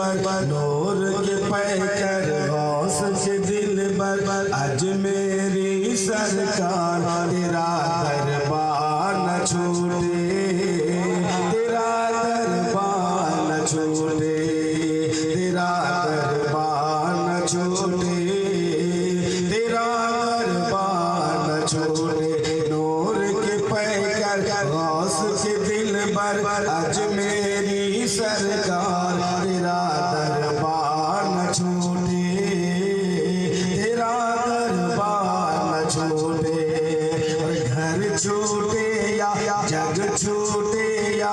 बर नूर के पैकर गौस के दिल बर आज मेरी सरकार तेरा दरबार न छूटे, तेरा दरबार न छूटे, तेरा दरबार न छूटे, तेरा दरबार न छूटे। नूर के पैकर गौस के दिल बर आज मेरी सरकार तेरा दरबार न छूटे, तेरा दरबार न छूटे। घर छूटे या जग छूटे या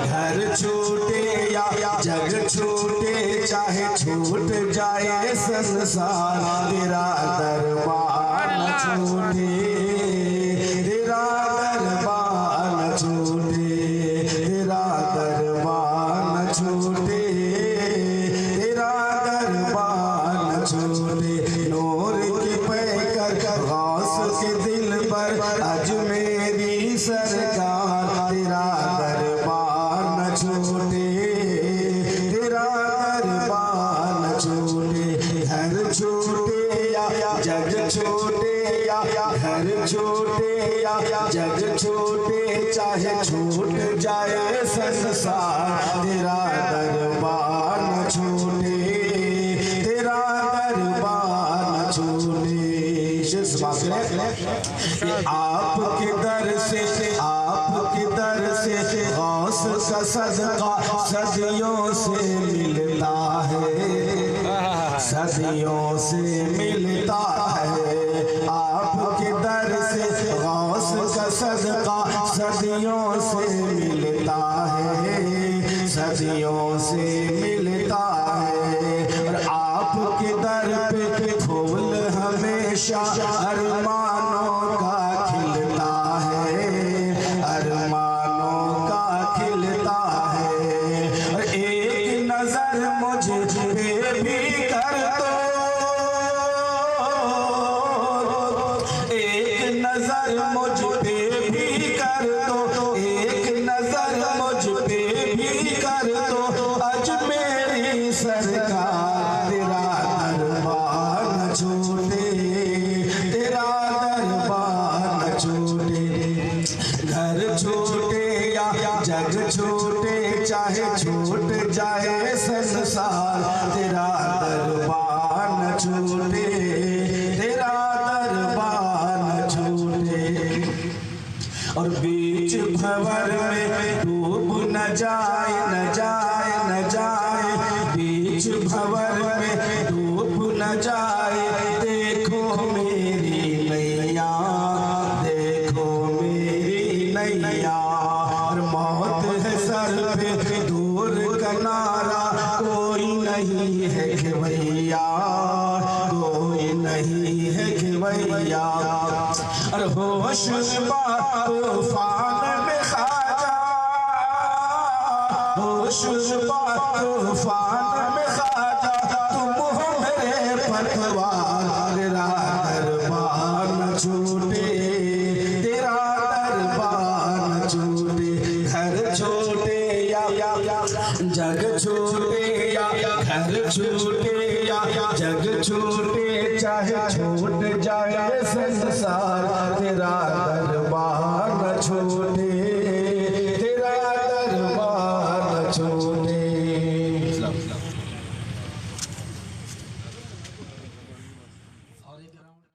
घर छूटे या जग छूटे चाहे छूट जाए संसार तेरा दरबार न छूटे, तेरा दरबार न छूटे, तेरा दरबार न छूटे, तेरा दरबार न छूटे। नूर के पैकर गौस के दिल पर आज मेरी सरकार तेरा दरबार न छूटे, तेरा दरबार न छूटे। घर छूटे या जग छूटे या घर छूटे या जग छूटे चाहे छूट जाए संसार तेरा दरबार न छूटे, तेरा दरबार न छूटे। आपके दर से आपके दर से गौस का सदका सदियों से मिलता है, सदियों से मिलता है। आपके दर से गौस का सदका सदियों से मिलता है, सदियों से मिलता है। और आपके दर पे फूल हमेशा अरमानों का खिलता है, अरमानों का खिलता है। और एक नजर मुझे पे भी कर दो, एक नजर मुझ पे भी कर दो, एक नजर मुझ पे भी कर दो। आज मेरी सरकार तेरा दरबार न छूटे, तेरा दरबार न छूटे। घर छूटे या जग छूटे चाहे छूट जाए संसार तेरा दरबार न छूटे, तेरा दरबार न छूटे। और बीच भंवर में डूब न जाए, न जाए, न जाए, बीच भंवर में डूब न जाए। देखो मेरी नैया, देखो मेरी नैया। और मौत है सर पे दूर किनारा कोई नहीं है खेवैया, कोई नहीं है खेवैया। और होश तूफान में खाजा, होश तूफान में खाजा, तुम हो मेरे पतवार तेरा दरबार न छूटे, तेरा दरबार न छूटे। घर छूटे या जग छूटे या घर छूटे या जग छूटे चाहे छूट जाए संसार तेरा दरबार न छूटे,